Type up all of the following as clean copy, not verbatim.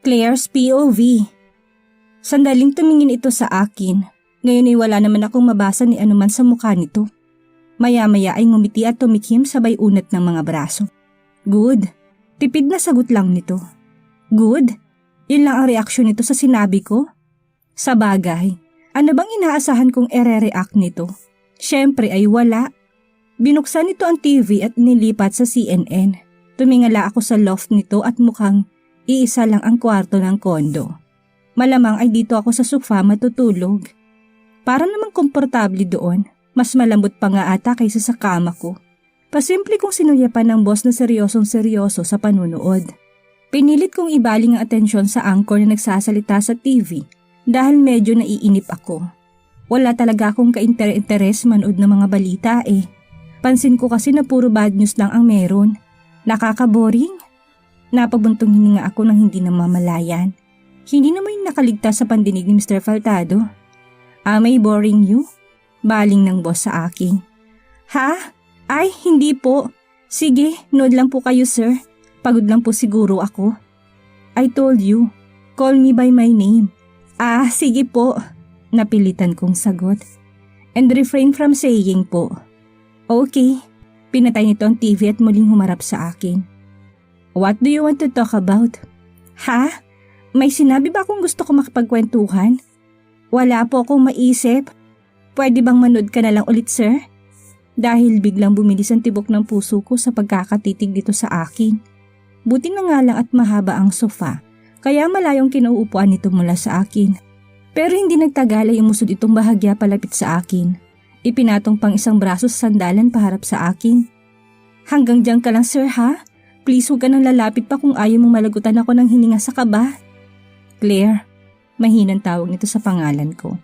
Claire's POV. Sandaling tumingin ito sa akin. Ngayon ay wala naman akong mabasa ni anuman sa mukha nito. Maya-maya ay ngumiti at tumikim sabay unat ng mga braso. Good. Tipid na sagot lang nito. Good? Yun lang ang reaksyon nito sa sinabi ko? Sa bagay, ano bang inaasahan kong ere-react nito? Siyempre ay wala. Binuksan nito ang TV at nilipat sa CNN. Tumingala ako sa loft nito at mukhang iisa lang ang kwarto ng kondo. Malamang ay dito ako sa sofa matutulog. Para namang komportable doon, mas malambot pa nga ata kaysa sa kama ko. Pasimple kong sinuyapan ng boss na seryosong-seryoso sa panunood. Pinilit kong ibaling ang atensyon sa anchor na nagsasalita sa TV dahil medyo naiinip ako. Wala talaga akong ka-interes manood ng mga balita eh. Pansin ko kasi na puro bad news lang ang meron. Nakaka-boring. Napabuntong hininga ako nang hindi namamalayan. Hindi naman nakaligtas sa pandinig ni Mr. Faltado. Am I boring you? Baling ng boss sa akin. Ha? Ay, hindi po. Sige, nood lang po kayo sir. Pagod lang po siguro ako. I told you, call me by my name. Ah, sige po. Napilitan kong sagot. And refrain from saying po. Okay. Pinatay nito ang TV at muling humarap sa akin. What do you want to talk about? Ha? May sinabi ba akong gusto ko makipagkwentuhan? Wala po akong maisip. Pwede bang manood ka na lang ulit, sir? Dahil biglang bumilis ang tibok ng puso ko sa pagkakatitig dito sa akin. Buti na nga lang at mahaba ang sofa, kaya malayong kinauupuan nito mula sa akin. Pero hindi nagtagal ay umusod itong bahagya palapit sa akin. Ipinatong pang isang braso sa sandalan paharap sa akin. Hanggang diyan ka lang, sir, ha? Please huwag ka nang lalapit pa kung ayaw mong malagutan ako ng hininga sa kaba. Claire, mahinang tawag nito sa pangalan ko.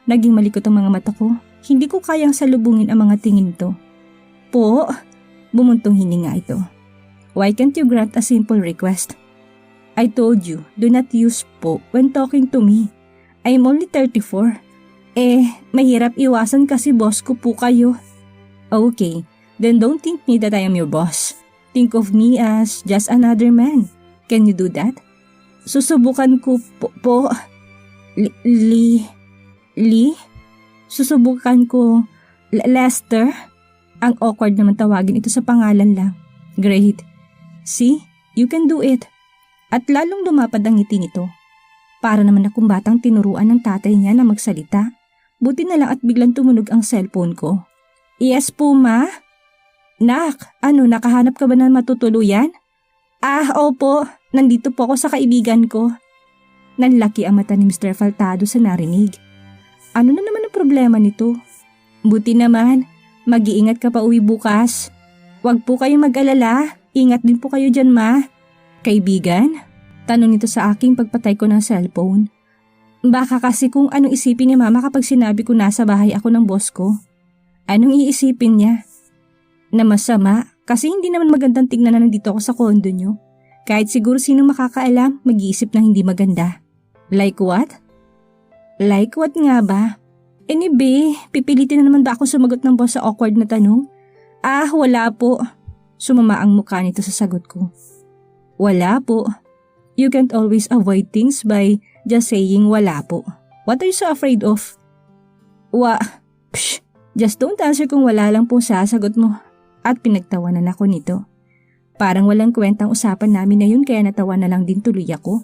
Naging malikot ang mga mata ko. Hindi ko kayang salubungin ang mga tingin to. Po, bumuntong hininga ito. Why can't you grant a simple request? I told you, do not use po when talking to me. I'm only 34. Mahirap iwasan kasi boss ko po kayo. Okay, then don't think me that I am your boss. Think of me as just another man. Can you do that? Susubukan ko po. Lee? Susubukan ko. Lester? Ang awkward naman tawagin ito sa pangalan lang. Great. See? You can do it. At lalong lumapad ang ngiti nito. Para naman akong batang tinuruan ng tatay niya na magsalita. Buti na lang at biglang tumunog ang cellphone ko. Yes po, ma? Nak, nakahanap ka ba ng matutuluyan? Opo. Nandito po ako sa kaibigan ko. Nanlaki ang mata ni Mr. Faltado sa narinig. Ano na naman ang problema nito? Buti naman, mag-iingat ka pa uwi bukas. Huwag po kayong mag-alala, ingat din po kayo dyan, ma. Kaibigan? Tanong nito sa aking pagpatay ko ng cellphone. Baka kasi kung anong isipin ni mama kapag sinabi ko nasa bahay ako ng boss ko. Anong iisipin niya? Na masama, kasi hindi naman magandang tignan na nandito ako sa kondo niyo. Kahit siguro sinong makakaalam, mag-iisip na hindi maganda. Like what? Like what nga ba? Anyway, pipilitin na naman ba ako sumagot ng boss sa awkward na tanong? Wala po. Sumama ang mukha nito sa sagot ko. Wala po. You can't always avoid things by just saying wala po. What are you so afraid of? Just don't answer kung wala lang po sasagot mo. At pinagtawanan ako nito. Parang walang kwentang usapan namin na yun kaya natawa na lang din tuloy ako.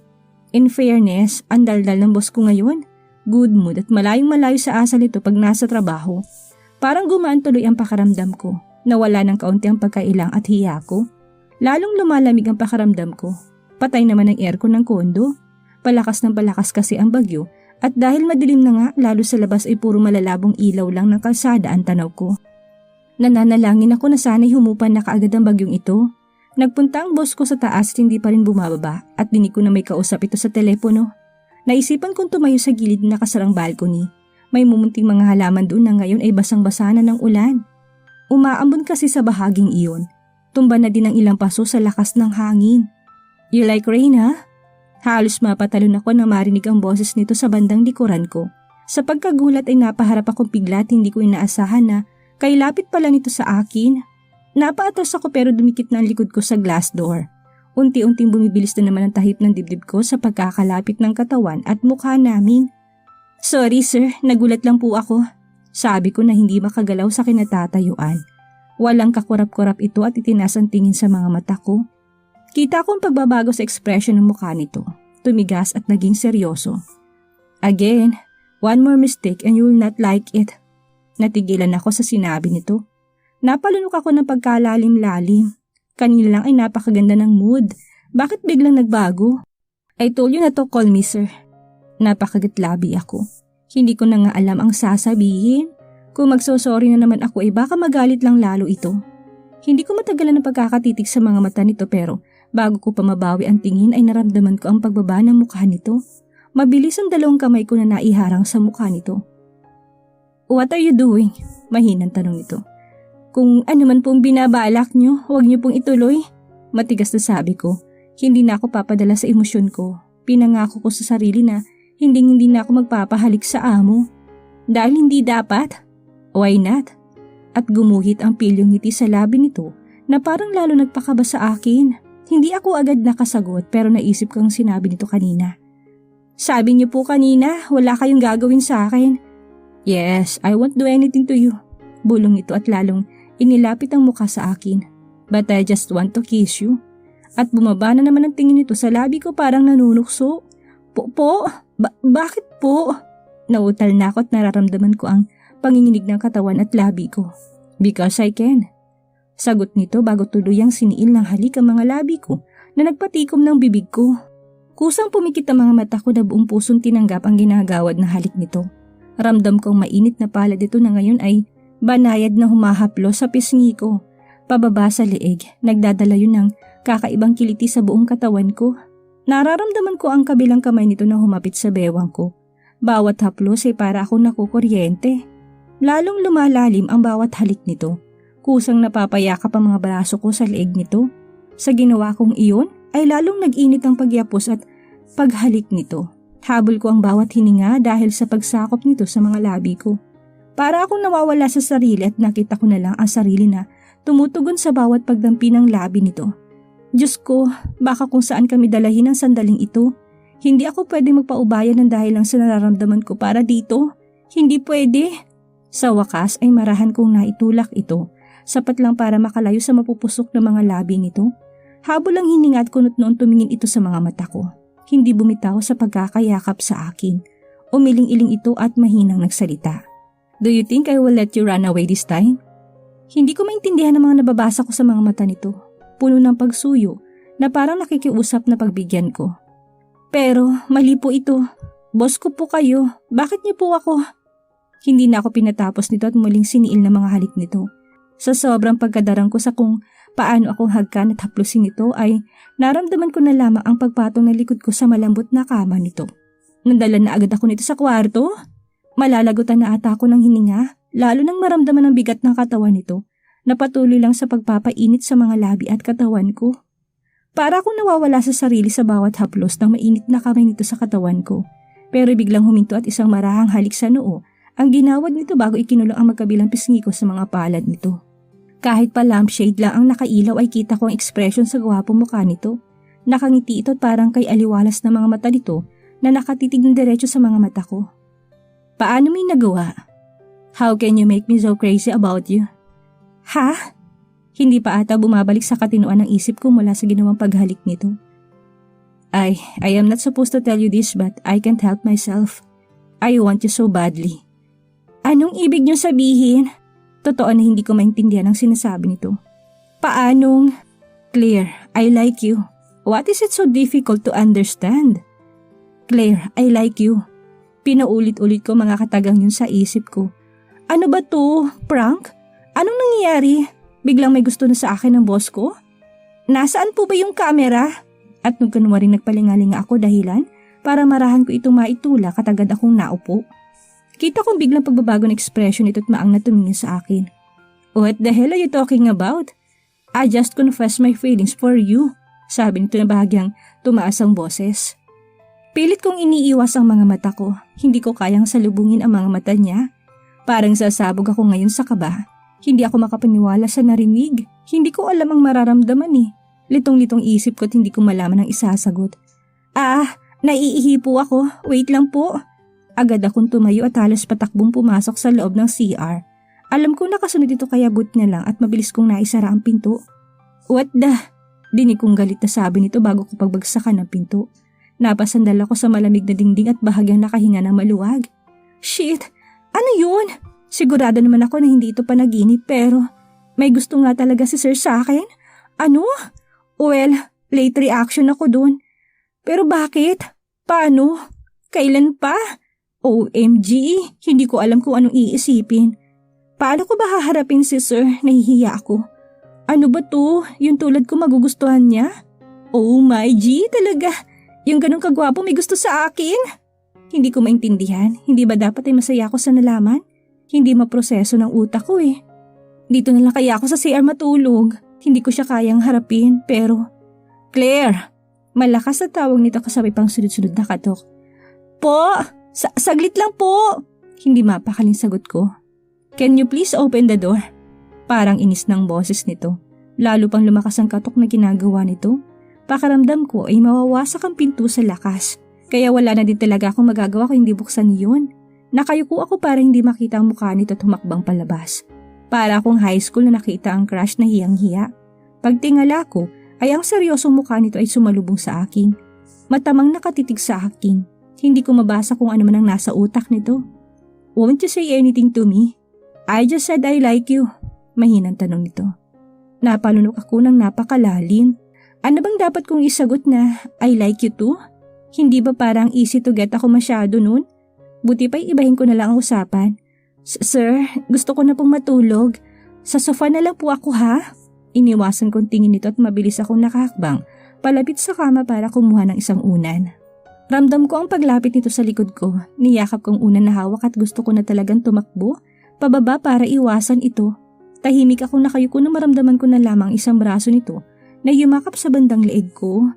In fairness, ang daldal ng boss ko ngayon. Good mood at malayong-malayo sa asal ito pag nasa trabaho. Parang gumaan tuloy ang pakaramdam ko. Nawala ng kaunti ang pagkailang at hiya ko. Lalong lumalamig ang pakaramdam ko. Patay naman ang aircon ng kondo. Palakas ng palakas kasi ang bagyo. At dahil madilim na nga, lalo sa labas ay puro malalabong ilaw lang ng kalsada ang tanaw ko. Nananalangin ako na sana'y humupan na kaagad ang bagyong ito. Nagpunta ang boss ko sa taas at hindi pa rin bumababa at dinig ko na may kausap ito sa telepono. Naisipan kong tumayo sa gilid na nakasarang balcony. May mumunting mga halaman doon na ngayon ay basang-basa na ng ulan. Umaambon kasi sa bahaging iyon. Tumba na din ang ilang paso sa lakas ng hangin. You like rain, ha? Halos mapatalon ako na marinig ang boses nito sa bandang likuran ko. Sa pagkagulat ay napaharap akong bigla at hindi ko inaasahan na kailapit pala nito sa akin. Napaatras ako pero dumikit na ang likod ko sa glass door. Unti-unting bumibilis na naman ang tahip ng dibdib ko sa pagkakalapit ng katawan at mukha namin. Sorry sir, nagulat lang po ako. Sabi ko na hindi makagalaw sa kinatatayuan. Walang kakurap-kurap ito at itinaas ang tingin sa mga mata ko. Kita ko ang pagbabago sa ekspresyon ng mukha nito. Tumigas at naging seryoso. Again, one more mistake and you will not like it. Natigilan ako sa sinabi nito. Napalunok ako ng pagkalalim-lalim. Kanina lang ay napakaganda ng mood. Bakit biglang nagbago? I told you na to call me sir. Napakagatlabi ako. Hindi ko na nga alam ang sasabihin. Kung magsosorry na naman ako ay baka magalit lang lalo ito. Hindi ko matagalan ng pagkakatitig sa mga mata nito pero bago ko pa mabawi ang tingin ay naramdaman ko ang pagbaba ng mukha nito. Mabilis ang dalawang kamay ko na naiharang sa mukha nito. What are you doing? Mahinang tanong nito. Kung ano man pong binabalak nyo, huwag nyo pong ituloy. Matigas na sabi ko. Hindi na ako papadala sa emosyon ko. Pinangako ko sa sarili na hindi na ako magpapahalik sa amo. Dahil hindi dapat. Why not? At gumuhit ang pilyong ngiti sa labi nito na parang lalo nagpakaba sa akin. Hindi ako agad nakasagot pero naisip ko ang sinabi nito kanina. Sabi niyo po kanina, wala kayong gagawin sa akin. Yes, I won't do anything to you. Bulong ito at lalong inilapit ang mukha sa akin. But I just want to kiss you. At bumaba na naman ang tingin nito sa labi ko parang nanunukso. Bakit po? Nautal na ako at nararamdaman ko ang panginginig ng katawan at labi ko. Because I can. Sagot nito bago tuluyang siniil ng halik ang mga labi ko na nagpatikom ng bibig ko. Kusang pumikit ang mga mata ko na buong pusong tinanggap ang ginagawad na halik nito. Ramdam kong mainit na palad ito na ngayon ay banayad na humahaplo sa pisngi ko. Pababa sa leeg, nagdadala yun ng kakaibang kiliti sa buong katawan ko. Nararamdaman ko ang kabilang kamay nito na humapit sa bewang ko. Bawat haplos ay para akong nakukuryente. Lalong lumalalim ang bawat halik nito. Kusang napapayakap ang mga braso ko sa leeg nito. Sa ginawa kong iyon ay lalong nag-init ang pagyapos at paghalik nito. Habol ko ang bawat hininga dahil sa pagsakop nito sa mga labi ko. Para akong nawawala sa sarili at nakita ko na lang ang sarili na tumutugon sa bawat pagdampi ng labi nito. Diyos ko, baka kung saan kami dalahin ang sandaling ito. Hindi ako pwede magpaubaya ng dahil lang sa nararamdaman ko para dito. Hindi pwede. Sa wakas ay marahan kong naitulak ito. Sapat lang para makalayo sa mapupusok na mga labi nito. Habol ang hininga at kunot noon tumingin ito sa mga mata ko. Hindi bumitaw sa pagkakayakap sa akin. Umiling-iling ito at mahinang nagsalita. Do you think I will let you run away this time? Hindi ko maintindihan ang mga nababasa ko sa mga mata nito. Puno ng pagsuyo na parang nakikiusap na pagbigyan ko. Pero mali po ito. Boss ko po kayo. Bakit niyo po ako? Hindi na ako pinatapos nito at muling siniil na mga halik nito. Sa sobrang pagkadarang ko sa kung paano akong hagkan at haplusin ito ay naramdaman ko na lamang ang pagpatong na likod ko sa malambot na kama nito. Nandala na agad ako nito sa kwarto. Malalagutan na ata ako ng hininga, lalo nang maramdaman ang bigat ng katawan nito na patuloy lang sa pagpapainit sa mga labi at katawan ko. Para akong nawawala sa sarili sa bawat haplos ng mainit na kamay nito sa katawan ko. Pero biglang huminto at isang marahang halik sa noo ang ginawad nito bago ikinulong ang magkabilang pisngi ko sa mga palad nito. Kahit pa lampshade lang ang nakailaw ay kita ko ang ekspresyon sa gwapong mukha nito. Nakangiti ito at parang kay aliwalas na mga mata nito na nakatitig ng diretso sa mga mata ko. Paano may nagawa? How can you make me so crazy about you? Ha? Hindi pa ata bumabalik sa katinoan ng isip ko mula sa ginawang paghalik nito. I am not supposed to tell you this but I can't help myself. I want you so badly. Anong ibig niyo sabihin? Totoo na hindi ko maintindihan ang sinasabi nito. Paanong? Claire, I like you. What is it so difficult to understand? Claire, I like you. Pinaulit-ulit ko mga katagang yun sa isip ko. Ano ba to? Prank? Anong nangyayari? Biglang may gusto na sa akin ng boss ko? Nasaan po ba yung camera? At nung kanwa rin nagpalingalinga ako dahilan para marahan ko itong maitula katagad akong naupo. Kita kong biglang pagbabago ng ekspresyon ito at maang na tumingin sa akin. What the hell are you talking about? I just confess my feelings for you. Sabi nito na bahagyang tumaas ang boses. Pilit kong iniiwas ang mga mata ko. Hindi ko kayang salubungin ang mga mata niya. Parang sasabog ako ngayon sa kaba. Hindi ako makapaniwala sa narinig. Hindi ko alam ang mararamdaman eh. Litong-litong isip ko't hindi ko malaman ang isasagot. Naiihi po ako. Wait lang po. Agad akong tumayo at halos patakbong pumasok sa loob ng CR. Alam ko nakasunod ito kaya but na lang at mabilis kong naisara ang pinto. What the? Dinig kong galit na sabi nito bago ko pagbagsakan ng pinto. Napasandal ako sa malamig na dingding at bahagyang nakahinga ng maluwag. Shit! Ano yun? Sigurado naman ako na hindi ito panaginip pero may gusto nga talaga si Sir sa akin. Ano? Well, late reaction ako dun. Pero bakit? Paano? Kailan pa? OMG, hindi ko alam kung anong iisipin. Paano ko ba haharapin si Sir? Nahihiya ako. Ano ba to? Yung tulad ko magugustuhan niya? Oh my G, talaga. Yung ganun kagwapo may gusto sa akin? Hindi ko maintindihan. Hindi ba dapat ay masaya ako sa nalaman? Hindi maproseso ng utak ko eh. Dito na lang kaya ako sa CR matulog. Hindi ko siya kayang harapin pero… Claire! Malakas na tawag nito kasabay pang sunod-sunod na katok. Po! Saglit lang po! Hindi mapakaling sagot ko. Can you please open the door? Parang inis ng boses nito. Lalo pang lumakas ang katok na ginagawa nito. Pakaramdam ko ay mawawasak ang pinto sa lakas. Kaya wala na din talaga akong magagawa kung hindi buksan yun. Nakayuko ako para hindi makita ang mukha nito at humakbang palabas. Para akong high school na nakita ang crush na hiyang-hiya. Pagtingala ko ay ang seryosong mukha nito ay sumalubong sa akin. Matamang nakatitig sa akin. Hindi ko mabasa kung ano man ang nasa utak nito. Won't you say anything to me? I just said I like you. Mahinang tanong nito. Napalunok ako ng napakalalim. Ano bang dapat kong isagot na I like you too? Hindi ba parang easy to get ako masyado nun? Buti pa'y ibahin ko na lang ang usapan. Sir, gusto ko na pong matulog. Sa sofa na lang po ako ha? Iniwasan kong tingin nito at mabilis akong nakahakbang palapit sa kama para kumuha ng isang unan. Ramdam ko ang paglapit nito sa likod ko. Niyakap kong unan na hawak at gusto ko na talagang tumakbo pababa para iwasan ito. Tahimik akong nakayuko nang maramdaman ko na lamang isang braso nito na yumakap sa bandang leeg ko.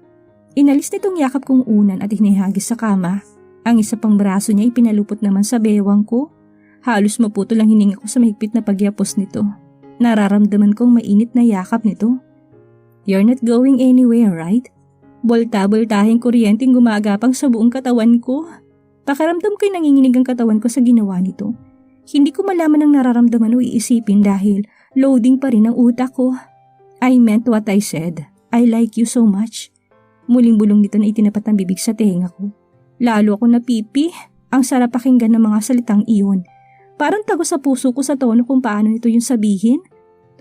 Inalis nitong yakap kong unan at hinihagis sa kama. Ang isa pang braso niya ipinalupot naman sa bewang ko. Halos maputol ang hininga ko sa mahigpit na pagyapos nito. Nararamdaman kong mainit na yakap nito. You're not going anywhere, right? Bolta-boltahing kuryenteng gumagapang sa buong katawan ko. Pakaramdam ko'y nanginginig ang katawan ko sa ginawa nito. Hindi ko malaman ang nararamdaman o iisipin dahil loading pa rin ang utak ko. I meant what I said. I like you so much. Muling bulong nito na itinapat ang bibig sa tenga ko. Lalo ako napipi. Ang sarap pakinggan ng mga salitang iyon. Parang tago sa puso ko sa tono kung paano nito yung sabihin.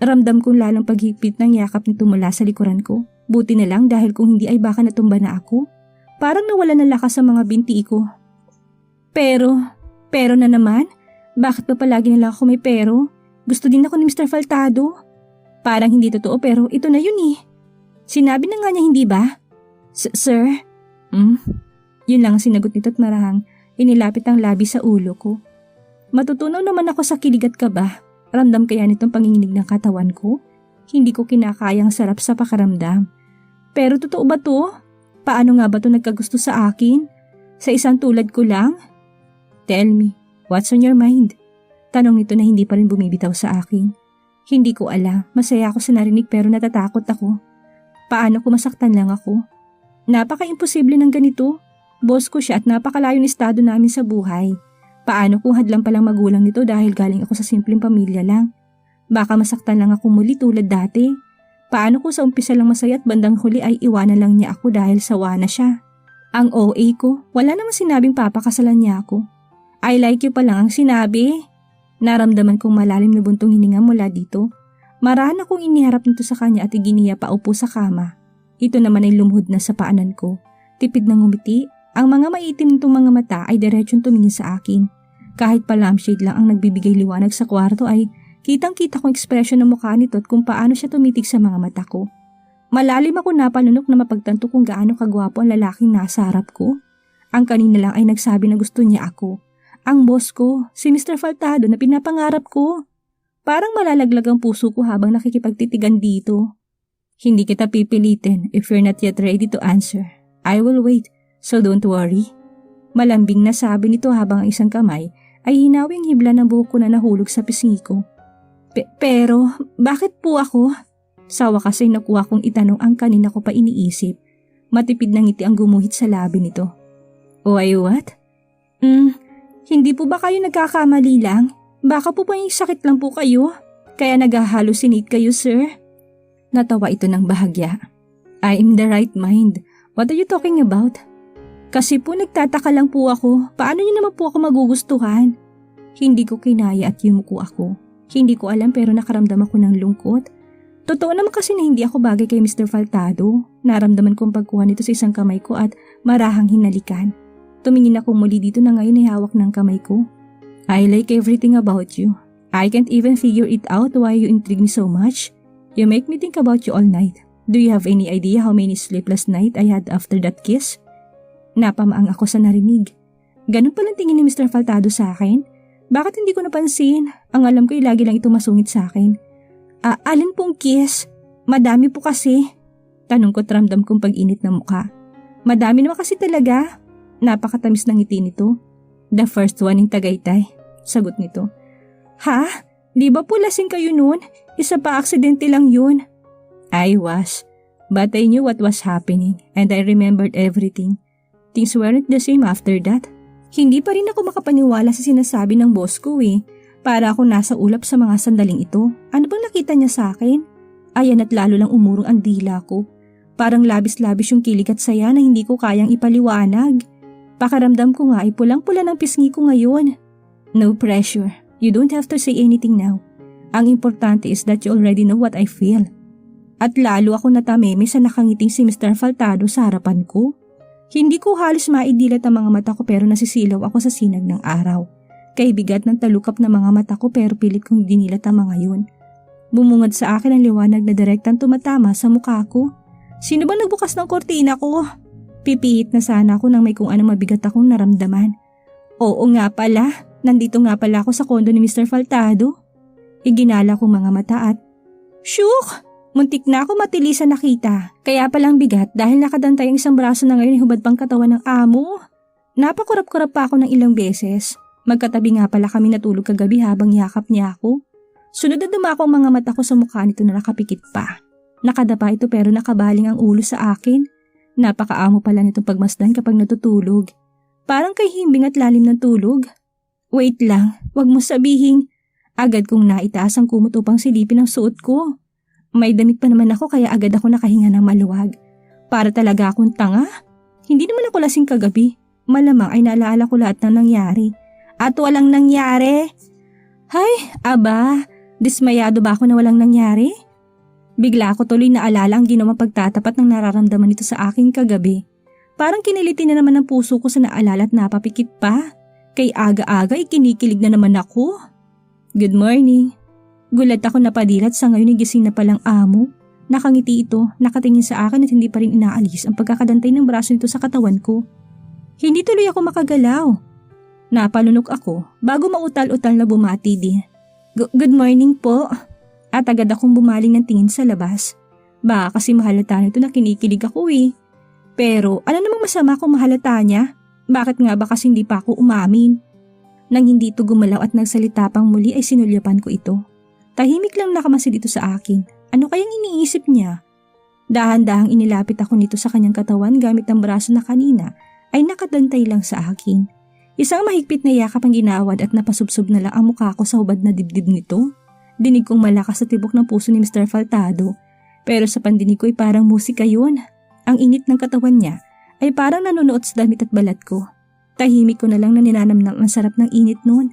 Ramdam kong lalang paghigpit ng yakap nito mula sa likuran ko. Buti na lang dahil kung hindi ay baka natumba na ako. Parang nawala ng lakas sa mga binti ko. Pero na naman? Bakit ba palagi na lang ako may pero? Gusto din ako ni Mr. Faltado. Parang hindi totoo pero ito na yun eh. Sinabi na nga niya hindi ba? Sir? Yun lang ang sinagot nito at marahang inilapit ang labi sa ulo ko. Matutunaw naman ako sa kilig at kaba. Ramdam kaya nitong panginginig ng katawan ko? Hindi ko kinakayang sarap sa pakaramdam. Pero totoo ba to? Paano nga ba to nagkagusto sa akin? Sa isang tulad ko lang? Tell me, what's on your mind? Tanong nito na hindi pa rin bumibitaw sa akin. Hindi ko alam, masaya ako sa narinig pero natatakot ako. Paano kung masaktan lang ako? Napaka-imposible ng ganito. Boss ko siya at napakalayo ng estado namin sa buhay. Paano kung hadlang palang magulang nito dahil galing ako sa simpleng pamilya lang? Baka masaktan lang ako muli tulad dati. Paano kung sa umpisa lang masaya at bandang huli ay iwanan lang niya ako dahil sawa na siya? Ang OA ko, wala namang sinabing papakasalan niya ako. I like you pa lang ang sinabi. Naramdaman kong malalim na buntong hininga mula dito. Marahan akong iniharap nito sa kanya at iginiya pa upo sa kama. Ito naman ay lumuhod na sa paanan ko. Tipid ng ngumiti, ang mga maitim nitong mga mata ay diretsyon tumingin sa akin. Kahit pa lampshade lang ang nagbibigay liwanag sa kwarto ay kitang-kita kong ekspresyon ng mukha nito at kung paano siya tumitig sa mga mata ko. Malalim ako napalunok na mapagtanto kung gaano kagwapo ang lalaking nasa harap ko. Ang kanina lang ay nagsabi na gusto niya ako. Ang boss ko, si Mr. Faltado na pinapangarap ko. Parang malalaglag ang puso ko habang nakikipagtitigan dito. Hindi kita pipilitin if you're not yet ready to answer. I will wait, so don't worry. Malambing na sabi nito habang ang isang kamay ay hinawing hibla ng buhok ko na nahulog sa pisngi ko. Pero, bakit po ako? Sa wakas ay nakuha kong itanong ang kanina ko pa iniisip. Matipid na ngiti ang gumuhit sa labi nito. Why what? Hindi po ba kayo nagkakamali lang? Baka po may sakit lang po kayo? Kaya nag-hallucinate kayo, sir? Natawa ito ng bahagya. I am the right mind. What are you talking about? Kasi po nagtataka lang po ako. Paano niyo naman po ako magugustuhan? Hindi ko kinaya at yumuko ako. Hindi ko alam pero nakaramdam ako ng lungkot. Totoo naman kasi na hindi ako bagay kay Mr. Faltado. Naramdaman kong pagkuha nito sa isang kamay ko at marahang hinalikan. Tumingin ako muli dito na ngayon ay hawak ng kamay ko. I like everything about you. I can't even figure it out why you intrigue me so much. You make me think about you all night. Do you have any idea how many sleepless nights I had after that kiss? Napamaang ako sa narinig. Ganun palang tingin ni Mr. Faltado sa akin? Bakit hindi ko napansin? Ang alam ko ay lagi lang ito masungit sa akin. Alin pong kiss? Madami po kasi. Tanong ko't ramdam kong pag-init ng mukha. Madami naman kasi talaga. Napakatamis ng ngiti nito. The first one in Tagaytay. Sagot nito. Ha? Di ba po lasing kayo noon? Isa pa aksidente lang yun. I was. But I knew what was happening and I remembered everything. Things weren't the same after that. Hindi pa rin ako makapaniwala sa sinasabi ng boss ko eh. Para ako nasa ulap sa mga sandaling ito. Ano bang nakita niya sa akin? Ayan at lalo lang umurong ang dila ko. Parang labis-labis yung kilig at saya na hindi ko kayang ipaliwanag. Pakaramdam ko nga ay pulang-pula ng pisngi ko ngayon. No pressure. You don't have to say anything now. Ang importante is that you already know what I feel. At lalo ako natameme sa nakangiting si Mr. Faltado sa harapan ko. Hindi ko halos maidilat ang mga mata ko pero nasisilaw ako sa sinag ng araw. Kay bigat ng talukap na mga mata ko pero pilit kong dinilat ang mga yun. Bumungad sa akin ang liwanag na direktang tumatama sa mukha ko. Sino ba nagbukas ng kortina ko? Pipihit na sana ako nang may kung ano mabigat akong naramdaman. Oo nga pala, nandito nga pala ako sa kondo ni Mr. Faltado. Iginala ko mga mata at, Shook! Muntik na ako matilisan nakita. Kaya palang bigat dahil nakadantay ang isang braso na ngayon ay hubad pang katawan ng amo. Napakurap-kurap pa ako ng ilang beses. Magkatabi nga pala kami natulog kagabi habang yakap niya ako. Sunod na dumako ang mga mata ko sa mukha nito na nakapikit pa. Nakadapa ito pero nakabaling ang ulo sa akin. Napakaamo pala nitong pagmasdan kapag natutulog. Parang kay himbing at lalim ng tulog. Wait lang, wag mo sabihin. Agad kong naitaas ang kumot upang silipin ang suot ko. May damit pa naman ako kaya agad ako nakahinga ng maluwag. Para talaga akong tanga. Hindi naman ako lasing kagabi. Malamang ay naalala ko lahat ng nangyari. At walang nangyari. Hay, aba, dismayado ba ako na walang nangyari? Bigla ako tuloy naalala ang ginawang pagtatapat ng nararamdaman nito sa akin kagabi. Parang kiniliti na naman ang puso ko sa naalala at napapikit pa. Kay aga-aga ikinikilig na naman ako. Good morning. Gulat ako napadilat sa ngayon ay gising na palang amo. Nakangiti ito, nakatingin sa akin at hindi pa rin inaalis ang pagkakadantay ng braso nito sa katawan ko. Hindi tuloy ako makagalaw. Napalunok ako bago mautal-utal na bumati din. Good morning po. At agad akong bumaling ng tingin sa labas. Baka kasi mahalata nito na kinikilig ako eh. Pero ano namang masama kung mahalata niya? Bakit nga ba kasi hindi pa ako umamin? Nang hindi ito gumalaw at nagsalita pang muli ay sinulyapan ko ito. Tahimik lang nakamasid ito sa akin. Ano kayang iniisip niya? Dahan-dahang inilapit ako nito sa kanyang katawan gamit ang braso na kanina ay nakadantay lang sa akin. Isang mahigpit na yakap ang ginawad at napasubsob na lang ang mukha ko sa hubad na dibdib nito. Dinig kong malakas sa tibok ng puso ni Mr. Faltado. Pero sa pandinig ko ay parang musika yun. Ang init ng katawan niya ay parang nanonood sa damit at balat ko. Tahimik ko na lang na ninanamnam ang sarap ng init noon.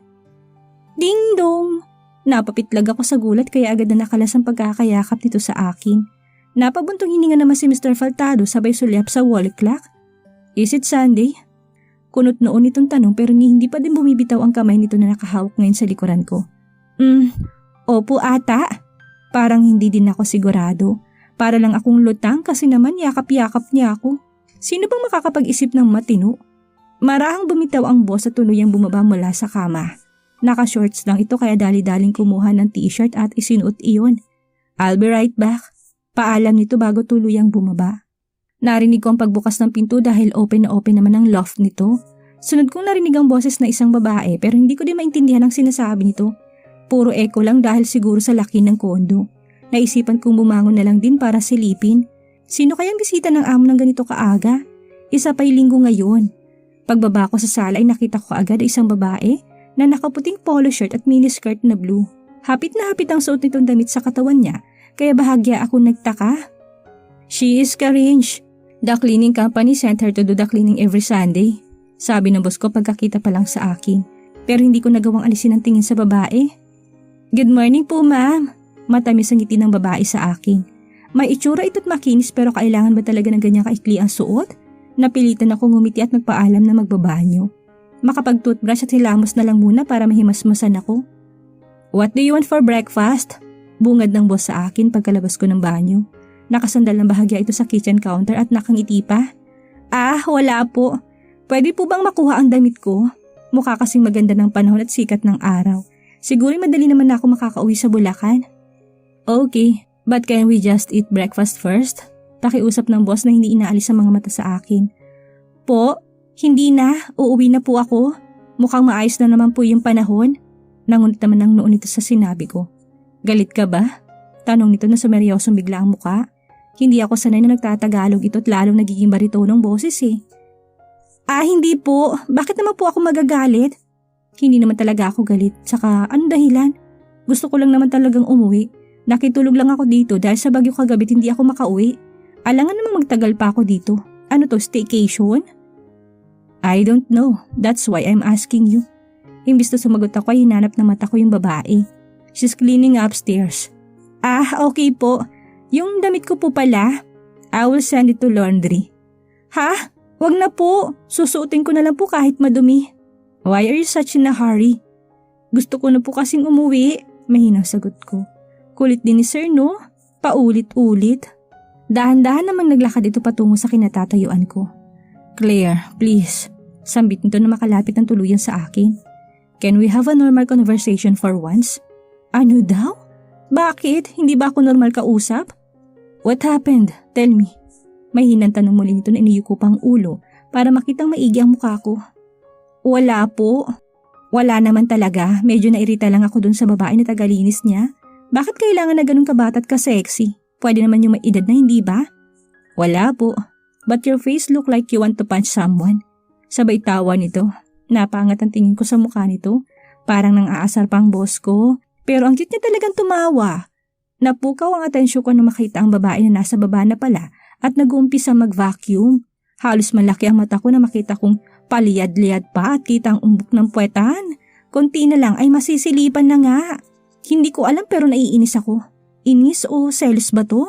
Ding dong! Napapitlag ako sa gulat kaya agad na nakalas ang pagkakayakap nito sa akin. Napabuntong hininga naman si Mr. Faltado sabay sulyap sa wall clock. Is it Sunday? Kunot noon itong tanong pero hindi pa din bumibitaw ang kamay nito na nakahawak ngayon sa likuran ko. Opo ata. Parang hindi din ako sigurado. Para lang akong lutang kasi naman yakap-yakap niya ako. Sino bang makakapag-isip ng matino? Marahang bumitaw ang boss at tuluyang bumaba mula sa kama. Naka-shorts lang ito kaya dali-daling kumuha ng t-shirt at isinuot iyon. I'll be right back. Paalam nito bago tuluyang bumaba. Narinig ko ang pagbukas ng pinto dahil open na open naman ang loft nito. Sunod kong narinig ang boses na isang babae pero hindi ko din maintindihan ang sinasabi nito. Puro echo lang dahil siguro sa laki ng kondo. Naisipan kong bumangon na lang din para silipin. Sino kayang bisita ng amo ng ganito kaaga? Isa pa'y linggo ngayon. Pagbaba ko sa sala ay nakita ko agad isang babae na nakaputing polo shirt at miniskirt na blue. Hapit na hapit ang suot nitong damit sa katawan niya, kaya bahagya ako nagtaka. She is Caringe. The cleaning company sent her to do the cleaning every Sunday. Sabi ng boss ko pagkakita pa lang sa akin. Pero hindi ko nagawang alisin ang tingin sa babae. Good morning po ma'am. Matamis ang ngiti ng babae sa akin. May itsura ito't makinis pero kailangan ba talaga ng ganyang kaikli ang suot? Napilitan akong ngumiti at nagpaalam na magbabanyo. Makapag-toothbrush at hilamos na lang muna para mahimasmasan ako. What do you want for breakfast? Bungad ng boss sa akin pagkalabas ko ng banyo. Nakasandal ng bahagya ito sa kitchen counter at nakangiti pa. Wala po. Pwede po bang makuha ang damit ko? Mukha kasing maganda ng panahon at sikat ng araw. Siguro madali naman na ako makakauwi sa Bulacan. Okay, but can we just eat breakfast first? Pakiusap ng boss na hindi inaalis ang mga mata sa akin. Po, hindi na. Uuwi na po ako. Mukhang maayos na naman po yung panahon. Nangunit naman ang noon nito sa sinabi ko. Galit ka ba? Tanong nito na sumeryosong bigla ang muka. Hindi ako sanay na nagtatagalog ito at lalong nagiging baritonong boses eh. Hindi po. Bakit naman po ako magagalit? Hindi naman talaga ako galit. Tsaka anong dahilan? Gusto ko lang naman talagang umuwi. Nakitulog lang ako dito dahil sa bagyo kagabi hindi ako makauwi. Alangan namang magtagal pa ako dito. Ano to, staycation? I don't know. That's why I'm asking you. Imbis na sumagot ako ay hinanap na mata ko yung babae. She's cleaning upstairs. Okay po. Yung damit ko po pala. I will send it to laundry. Ha? Wag na po. Susuotin ko na lang po kahit madumi. Why are you such in a hurry? Gusto ko na po kasing umuwi. Mahinang sagot ko. Kulit din ni sir no? Paulit-ulit. Dahan-dahan namang naglakad ito patungo sa kinatatayuan ko. Claire, please. Sambit nito na makalapit ng tuluyan sa akin. Can we have a normal conversation for once? Ano daw? Bakit? Hindi ba ako normal kausap? What happened? Tell me. May hinang tanong muli nito na iniyuko pang ulo para makitang maigi ang mukha ko. Wala po. Wala naman talaga. Medyo nairita lang ako dun sa babae na tagalinis niya. Bakit kailangan na ganun kabata at ka-sexy? Pwede naman yung may edad na hindi ba? Wala po. But your face look like you want to punch someone. Sabay tawa nito. Napangat ang tingin ko sa mukha nito. Parang nang aasar pa ang boss ko. Pero ang cute niya talagang tumawa. Napukaw ang atensyon ko nang makita ang babae na nasa baba na pala at nag-uumpisa mag-vacuum. Halos malaki ang mata ko na makita kong paliyad-liyad pa at kita ang umbok ng puwetan. Konti na lang ay masisilipan na nga. Hindi ko alam pero naiinis ako. Inis o selos ba to?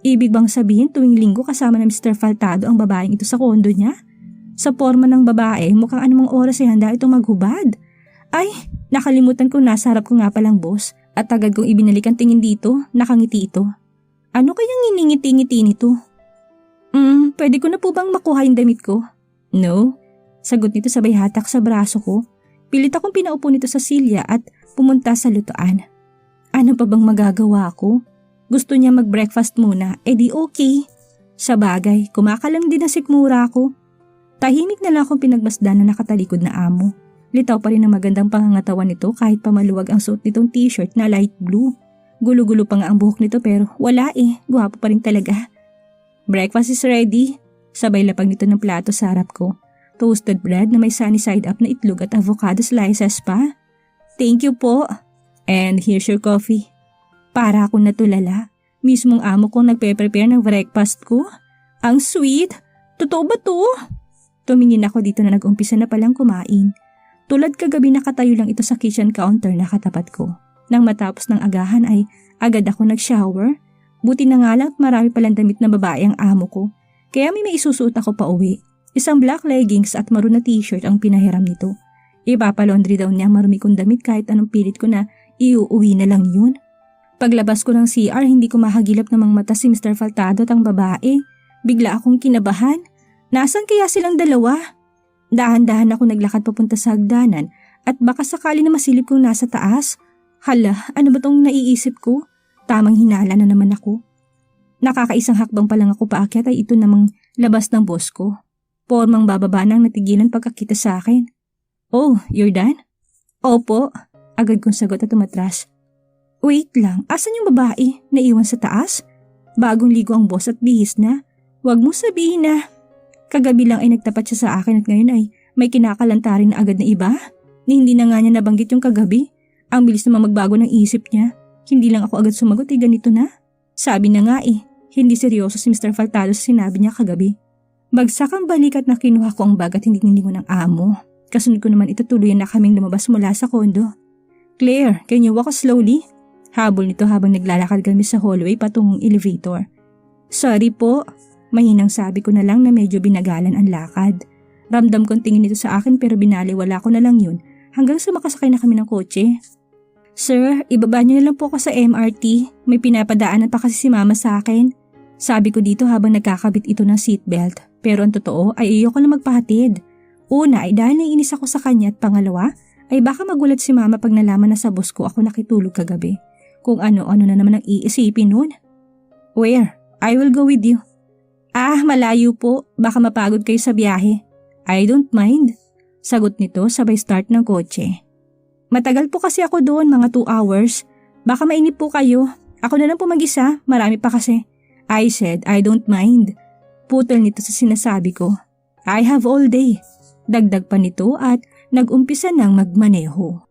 Ibig bang sabihin tuwing linggo kasama na Mr. Faltado ang babaeng ito sa kondo niya? Sa forma ng babae mukhang anumang oras ay handa itong maghubad. Ay, nakalimutan ko nasa harap ko nga palang boss at agad kong ibinalik ang tingin dito, nakangiti ito. Ano kayang iningiti-ngiti nito? Pwede ko na po bang makuha yung damit ko? No. Sagot nito sabay hatak sa braso ko. Pilit akong pinaupo nito sa silya at pumunta sa lutuan. Ano pa bang magagawa ko? Gusto niya mag-breakfast muna, edi okay. Sa bagay, kumakalang din na sikmura ko. Tahimik na lang akong pinagmasdan na nakatalikod na amo. Litaw pa rin ang magandang pangangatawan nito kahit pa maluwag ang suot nitong t-shirt na light blue. Gulo-gulo pa nga ang buhok nito pero wala guwapo pa rin talaga. Breakfast is ready. Sabay lapag nito ng plato sa harap ko. Toasted bread na may sunny side up na itlog at avocado slices pa. Thank you po. And here's your coffee. Para akong natulala. Mismong amo kong nagpe-prepare ng breakfast ko. Ang sweet. Totoo ba to? Tumingin ako dito na nag-umpisa na palang kumain. Tulad kagabi nakatayo lang ito sa kitchen counter na katapat ko. Nang matapos ng agahan ay agad ako nag-shower. Buti na nga lang at marami palang damit na babae ang amo ko. Kaya may isusuot ako pa uwi. Isang black leggings at maroon na t-shirt ang pinahiram nito. Ipapalaundry daw niya marumi kong damit kahit anong pilit ko na iuuwi na lang yun. Paglabas ko ng CR hindi ko mahagilap namang mata si Mr. Faltado at ang babae. Bigla akong kinabahan. Nasaan kaya silang dalawa? Dahan-dahan ako naglakad papunta sa hagdanan at baka sakali na masilip kong nasa taas. Hala, ano ba tong naiisip ko? Tamang hinala na naman ako. Nakakaisang hakbang pa lang ako paakyat ay ito namang labas ng boss ko. Formang bababa nang natigilan pagkakita sa akin. Oh, you're done? Opo, agad kong sagot at umatras. Wait lang, asan yung babae? Naiwan sa taas? Bagong ligo ang boss at bihis na. Huwag mo sabihin na. Kagabi lang ay nagtapat siya sa akin at ngayon ay may kinakalantarin na agad na iba. Ni hindi na nga niya nabanggit yung kagabi. Ang bilis naman magbago ng isip niya. Hindi lang ako agad sumagot ganito na. Sabi na nga hindi seryoso si Mr. Faltado sa sinabi niya kagabi. Bagsak ang balikat na kinuha ko ang bag at hindi nilingon ng amo. Kasunod ko naman tuluyan na kaming lumabas mula sa kondo. Claire, can you walk slowly? Habol nito habang naglalakad kami sa hallway patungong elevator. Sorry po. Mahinang sabi ko na lang na medyo binagalan ang lakad. Ramdam kong tingin nito sa akin pero binaliwala ko na lang yun hanggang sa makasakay na kami ng kotse. Sir, ibaba niyo na lang po ako sa MRT. May pinapadaanan pa kasi si mama sa akin. Sabi ko dito habang nagkakabit ito ng seatbelt. Pero ang totoo ay ayoko na magpahatid. Una ay dahil naiinis ako sa kanya at pangalawa ay baka magulat si mama pag nalaman na sa boss ko ako nakitulog kagabi. Kung ano-ano na naman ang iisipin nun. Where? I will go with you. Malayo po. Baka mapagod kayo sa biyahe. I don't mind. Sagot nito sabay start ng kotse. Matagal po kasi ako doon, mga 2 hours. Baka mainip po kayo. Ako na lang po mag-isa, marami pa kasi. I said, I don't mind. Putol nito sa sinasabi ko. I have all day. Dagdag pa nito at nag-umpisa ng magmaneho.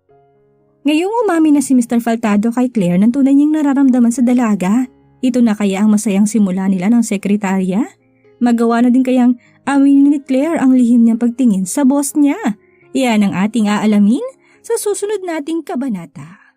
Ngayong umami na si Mr. Faltado kay Claire ng tunay niyang nararamdaman sa dalaga. Ito na kaya ang masayang simula nila ng sekretarya? Magawa na din kayang aminin ni Claire ang lihim niyang pagtingin sa boss niya. Iyan ang ating aalamin sa susunod nating kabanata.